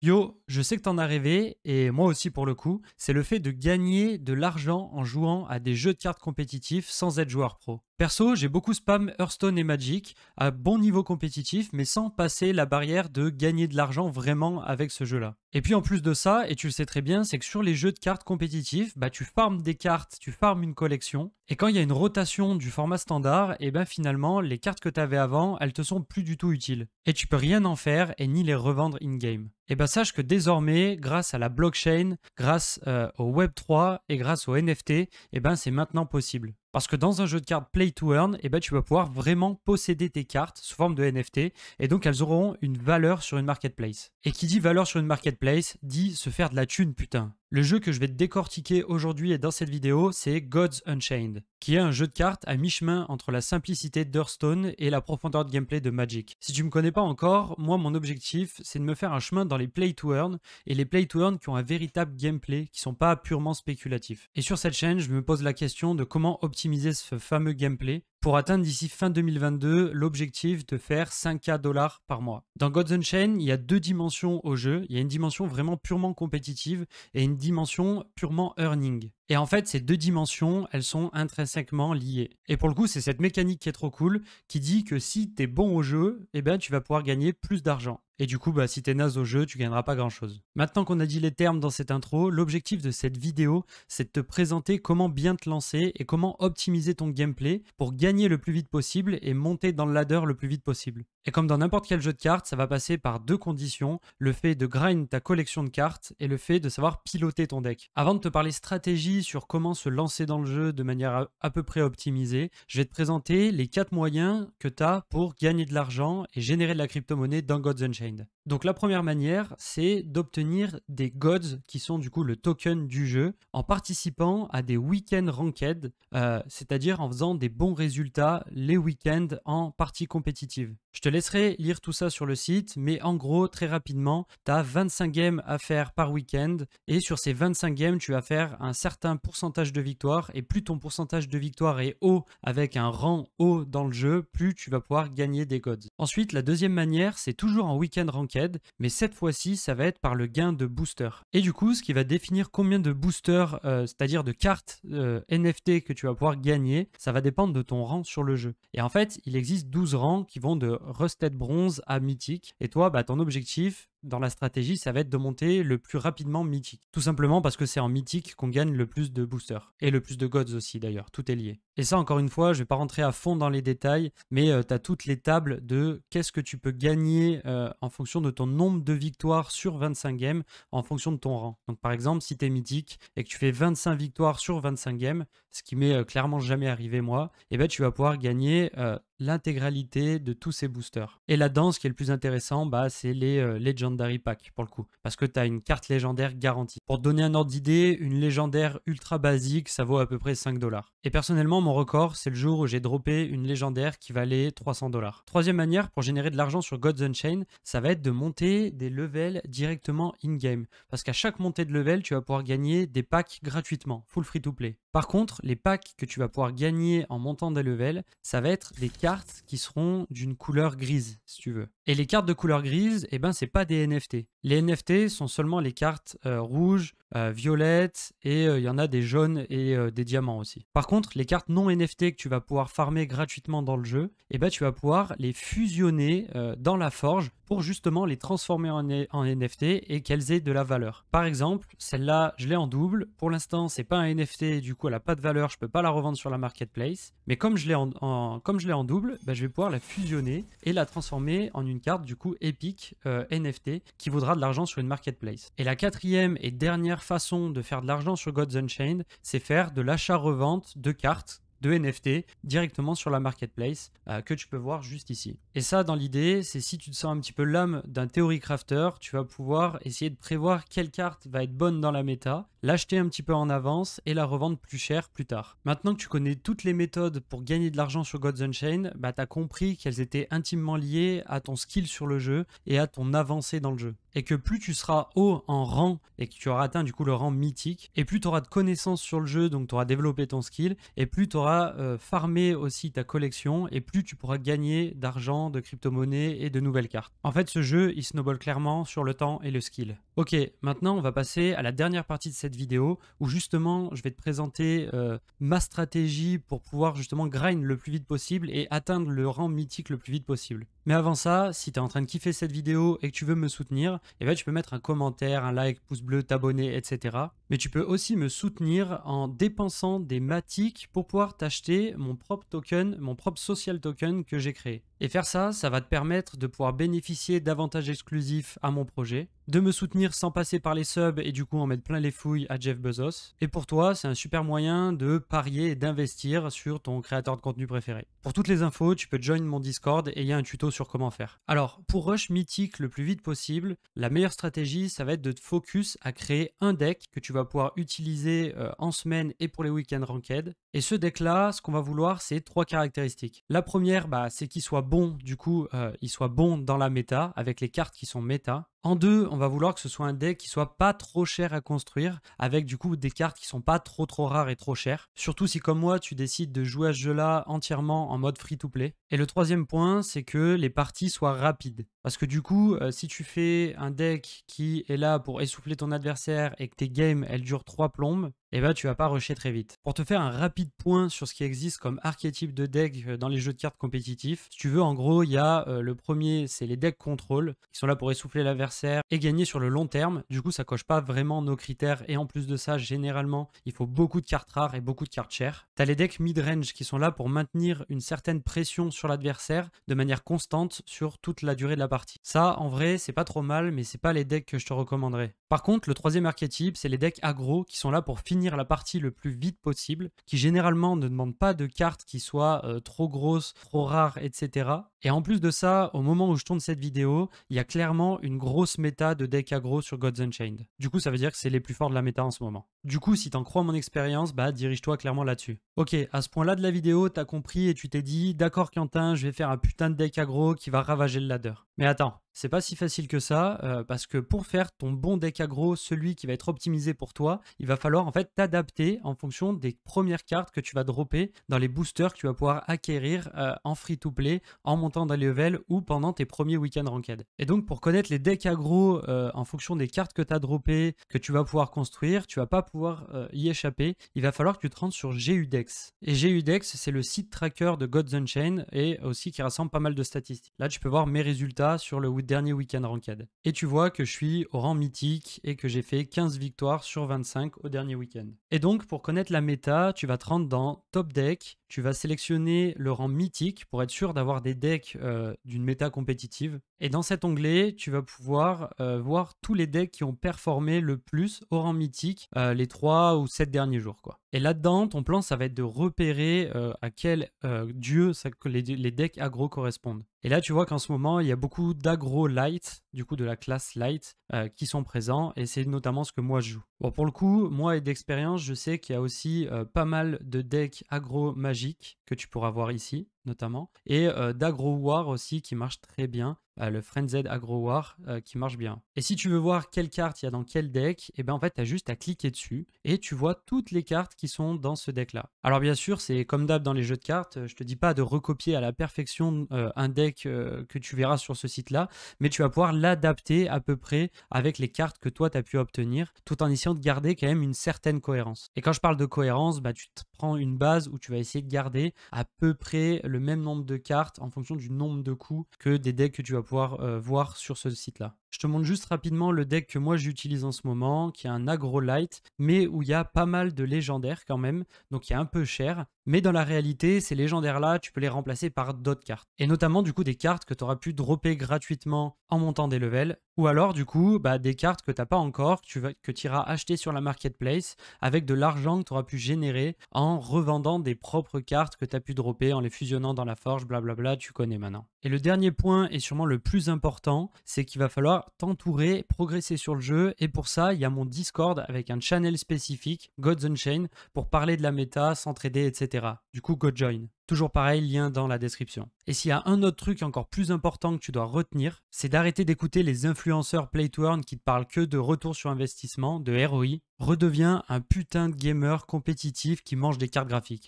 Yo, je sais que t'en as rêvé, et moi aussi pour le coup, c'est le fait de gagner de l'argent en jouant à des jeux de cartes compétitifs sans être joueur pro. Perso, j'ai beaucoup spam Hearthstone et Magic à bon niveau compétitif, mais sans passer la barrière de gagner de l'argent vraiment avec ce jeu-là. Et puis en plus de ça, et tu le sais très bien, c'est que sur les jeux de cartes compétitifs, bah tu farmes des cartes, tu farmes une collection, et quand il y a une rotation du format standard, et ben finalement les cartes que tu avais avant, elles te sont plus du tout utiles. Et tu peux rien en faire et ni les revendre in-game. Et ben sache que désormais, grâce à la blockchain, grâce au Web3 et grâce au NFT, et ben c'est maintenant possible. Parce que dans un jeu de cartes Play to Earn, eh ben, tu vas pouvoir vraiment posséder tes cartes sous forme de NFT et donc elles auront une valeur sur une marketplace. Et qui dit valeur sur une marketplace dit se faire de la thune, putain. Le jeu que je vais te décortiquer aujourd'hui et dans cette vidéo, c'est Gods Unchained, qui est un jeu de cartes à mi-chemin entre la simplicité d'Hearthstone et la profondeur de gameplay de Magic. Si tu me connais pas encore, moi mon objectif c'est de me faire un chemin dans les Play to Earn et les Play to Earn qui ont un véritable gameplay, qui sont pas purement spéculatifs. Et sur cette chaîne, je me pose la question de comment optimiser ce fameux gameplay pour atteindre d'ici fin 2022 l'objectif de faire 5K dollars par mois. Dans Gods Unchained, il y a deux dimensions au jeu. Il y a une dimension vraiment purement compétitive et une dimension purement earning. Et en fait, ces deux dimensions, elles sont intrinsèquement liées. Et pour le coup, c'est cette mécanique qui est trop cool, qui dit que si tu es bon au jeu, eh ben, tu vas pouvoir gagner plus d'argent. Et du coup, bah, si tu es naze au jeu, tu gagneras pas grand-chose. Maintenant qu'on a dit les termes dans cette intro, l'objectif de cette vidéo, c'est de te présenter comment bien te lancer et comment optimiser ton gameplay pour gagner le plus vite possible et monter dans le ladder le plus vite possible. Et comme dans n'importe quel jeu de cartes, ça va passer par deux conditions, le fait de grind ta collection de cartes et le fait de savoir piloter ton deck. Avant de te parler stratégie sur comment se lancer dans le jeu de manière à peu près optimisée, je vais te présenter les 4 moyens que tu as pour gagner de l'argent et générer de la crypto-monnaie dans Gods Unchained. Donc la première manière, c'est d'obtenir des gods qui sont du coup le token du jeu en participant à des week-end ranked, c'est-à-dire en faisant des bons résultats les week-ends en partie compétitive. Je te laisserai lire tout ça sur le site, mais en gros, très rapidement, tu as 25 games à faire par week-end et sur ces 25 games, tu vas faire un certain pourcentage de victoire et plus ton pourcentage de victoire est haut avec un rang haut dans le jeu, plus tu vas pouvoir gagner des gods. Ensuite, la deuxième manière, c'est toujours en week-end ranked, mais cette fois-ci, ça va être par le gain de booster. Et du coup, ce qui va définir combien de boosters, c'est-à-dire de cartes NFT que tu vas pouvoir gagner, ça va dépendre de ton rang sur le jeu. Et en fait, il existe 12 rangs qui vont de Rusted Bronze à Mythique. Et toi, bah, ton objectif dans la stratégie, ça va être de monter le plus rapidement Mythique. Tout simplement parce que c'est en Mythique qu'on gagne le plus de boosters. Et le plus de gods aussi d'ailleurs, tout est lié. Et ça, encore une fois, je vais pas rentrer à fond dans les détails, mais tu as toutes les tables de qu'est-ce que tu peux gagner en fonction de ton nombre de victoires sur 25 games, en fonction de ton rang. Donc par exemple, si tu es Mythique et que tu fais 25 victoires sur 25 games, ce qui m'est clairement jamais arrivé moi, et ben tu vas pouvoir gagner l'intégralité de tous ces boosters. Et là-dedans, ce qui est le plus intéressant, bah, c'est les Legendary Pack pour le coup, parce que tu as une carte légendaire garantie. Pour te donner un ordre d'idée, une légendaire ultra basique, ça vaut à peu près 5 dollars. Et personnellement, mon record, c'est le jour où j'ai droppé une légendaire qui valait 300 dollars. Troisième manière pour générer de l'argent sur Gods Unchained, ça va être de monter des levels directement in-game. Parce qu'à chaque montée de level, tu vas pouvoir gagner des packs gratuitement, full free to play. Par contre, les packs que tu vas pouvoir gagner en montant des levels, ça va être des cartes qui seront d'une couleur grise, si tu veux. Et les cartes de couleur grise, eh ben, c'est pas des NFT. Les NFT sont seulement les cartes rouges, violettes et il y en a des jaunes et des diamants aussi. Par contre, les cartes non NFT que tu vas pouvoir farmer gratuitement dans le jeu, eh ben, tu vas pouvoir les fusionner dans la forge pour justement les transformer en NFT et qu'elles aient de la valeur. Par exemple, celle-là, je l'ai en double. Pour l'instant, c'est pas un NFT, du coup, elle n'a pas de valeur, je peux pas la revendre sur la marketplace. Mais comme je l'ai en double, bah, je vais pouvoir la fusionner et la transformer en une carte du coup épique NFT qui vaudra de l'argent sur une marketplace. Et la quatrième et dernière façon de faire de l'argent sur Gods Unchained, c'est faire de l'achat-revente de cartes de NFT directement sur la marketplace que tu peux voir juste ici. Et ça, dans l'idée, c'est si tu te sens un petit peu l'âme d'un theory crafter, tu vas pouvoir essayer de prévoir quelle carte va être bonne dans la méta, l'acheter un petit peu en avance et la revendre plus cher plus tard. Maintenant que tu connais toutes les méthodes pour gagner de l'argent sur Gods Unchained, bah, tu as compris qu'elles étaient intimement liées à ton skill sur le jeu et à ton avancée dans le jeu. Et que plus tu seras haut en rang et que tu auras atteint du coup le rang mythique, et plus tu auras de connaissances sur le jeu, donc tu auras développé ton skill, et plus tu auras pourras farmer aussi ta collection et plus tu pourras gagner d'argent, de crypto-monnaies et de nouvelles cartes. En fait, ce jeu, il snowball clairement sur le temps et le skill. Ok, maintenant on va passer à la dernière partie de cette vidéo où justement je vais te présenter ma stratégie pour pouvoir justement grind le plus vite possible et atteindre le rang mythique le plus vite possible. Mais avant ça, si tu es en train de kiffer cette vidéo et que tu veux me soutenir, eh ben, tu peux mettre un commentaire, un like, pouce bleu, t'abonner, etc. Mais tu peux aussi me soutenir en dépensant des Matic pour pouvoir t'acheter mon propre token, mon propre social token que j'ai créé. Et faire ça, ça va te permettre de pouvoir bénéficier d'avantages exclusifs à mon projet, de me soutenir sans passer par les subs et du coup en mettre plein les fouilles à Jeff Bezos. Et pour toi, c'est un super moyen de parier et d'investir sur ton créateur de contenu préféré. Pour toutes les infos, tu peux join mon Discord et il y a un tuto sur comment faire. Alors, pour rush mythique le plus vite possible, la meilleure stratégie, ça va être de te focus à créer un deck que tu vas pouvoir utiliser en semaine et pour les week-ends ranked. Et ce deck-là, ce qu'on va vouloir, c'est 3 caractéristiques. La première, c'est qu'il soit bon, du coup, il soit bon dans la méta, avec les cartes qui sont méta. En 2, on va vouloir que ce soit un deck qui soit pas trop cher à construire, avec du coup des cartes qui sont pas trop rares et trop chères. Surtout si comme moi, tu décides de jouer à ce jeu-là entièrement en mode free-to-play. Et le troisième point, c'est que les parties soient rapides. Parce que du coup, si tu fais un deck qui est là pour essouffler ton adversaire et que tes games, elles durent 3 plombes, eh ben tu vas pas rusher très vite. Pour te faire un rapide point sur ce qui existe comme archétype de deck dans les jeux de cartes compétitifs, si tu veux, en gros, il y a le premier, c'est les decks contrôle, qui sont là pour essouffler l'adversaire et gagner sur le long terme. Du coup, ça coche pas vraiment nos critères et en plus de ça, généralement, il faut beaucoup de cartes rares et beaucoup de cartes chères. Tu as les decks mid-range qui sont là pour maintenir une certaine pression sur l'adversaire de manière constante sur toute la durée de la partie. Ça, en vrai, c'est pas trop mal, mais c'est pas les decks que je te recommanderais. Par contre, le troisième archétype, c'est les decks aggro qui sont là pour finir la partie le plus vite possible, qui généralement ne demandent pas de cartes qui soient trop grosses, trop rares, etc. Et en plus de ça, au moment où je tourne cette vidéo, il y a clairement une grosse méta de decks aggro sur Gods Unchained. Du coup, ça veut dire que c'est les plus forts de la méta en ce moment. Du coup, si t'en crois mon expérience, dirige-toi clairement là-dessus. Ok, à ce point-là de la vidéo, t'as compris et tu t'es dit, d'accord Quentin, je vais faire un putain de deck aggro qui va ravager le ladder. Mais attends, c'est pas si facile que ça, parce que pour faire ton bon deck aggro, celui qui va être optimisé pour toi, il va falloir en fait t'adapter en fonction des premières cartes que tu vas dropper dans les boosters que tu vas pouvoir acquérir en free-to-play, en montant dans les levels ou pendant tes premiers week-ends ranked. Et donc pour connaître les decks aggro en fonction des cartes que tu as droppées, que tu vas pouvoir construire, tu vas pas pouvoir y échapper, il va falloir que tu te rendes sur GUDEX. Et GUDEX, c'est le site tracker de Gods Unchained et aussi qui rassemble pas mal de statistiques. Là, tu peux voir mes résultats sur le dernier week-end ranked. Et tu vois que je suis au rang mythique et que j'ai fait 15 victoires sur 25 au dernier week-end. Et donc, pour connaître la méta, tu vas te rendre dans Top Deck, tu vas sélectionner le rang mythique pour être sûr d'avoir des decks d'une méta compétitive. Et dans cet onglet, tu vas pouvoir voir tous les decks qui ont performé le plus au rang mythique les 3 ou 7 derniers jours, quoi. Et là-dedans, ton plan, ça va être de repérer à quel dieu les decks aggro correspondent. Et là, tu vois qu'en ce moment, il y a beaucoup d'aggro light, du coup de la classe light, qui sont présents. Et c'est notamment ce que moi je joue. Bon, pour le coup, moi et d'expérience, je sais qu'il y a aussi pas mal de decks aggro magiques que tu pourras voir ici, notamment. Et d'aggro war aussi qui marche très bien. Le Frenzied Aggro War qui marche bien. Et si tu veux voir quelle carte il y a dans quel deck, et ben en fait tu as juste à cliquer dessus et tu vois toutes les cartes qui sont dans ce deck là. Alors bien sûr c'est comme d'hab dans les jeux de cartes, je te dis pas de recopier à la perfection un deck que tu verras sur ce site là, mais tu vas pouvoir l'adapter à peu près avec les cartes que toi tu as pu obtenir, tout en essayant de garder quand même une certaine cohérence. Et quand je parle de cohérence, tu te prends une base où tu vas essayer de garder à peu près le même nombre de cartes en fonction du nombre de coups que des decks que tu vas pouvoir voir sur ce site-là. Je te montre juste rapidement le deck que moi j'utilise en ce moment, qui est un aggro light, mais où il y a pas mal de légendaires quand même, donc il est un peu cher. Mais dans la réalité, ces légendaires-là, tu peux les remplacer par d'autres cartes. Et notamment du coup des cartes que tu auras pu dropper gratuitement en montant des levels. Ou alors du coup des cartes que tu n'as pas encore, que tu iras acheter sur la marketplace avec de l'argent que tu auras pu générer en revendant des propres cartes que tu as pu dropper, en les fusionnant dans la forge, blablabla, tu connais maintenant. Et le dernier point, et sûrement le plus important, c'est qu'il va falloir t'entourer, progresser sur le jeu. Et pour ça, il y a mon Discord avec un channel spécifique, Gods Unchained, pour parler de la méta, s'entraider, etc. Du coup, go join. Toujours pareil, lien dans la description. Et s'il y a un autre truc encore plus important que tu dois retenir, c'est d'arrêter d'écouter les influenceurs Play to Earn qui te parlent que de retour sur investissement, de ROI. Redeviens un putain de gamer compétitif qui mange des cartes graphiques.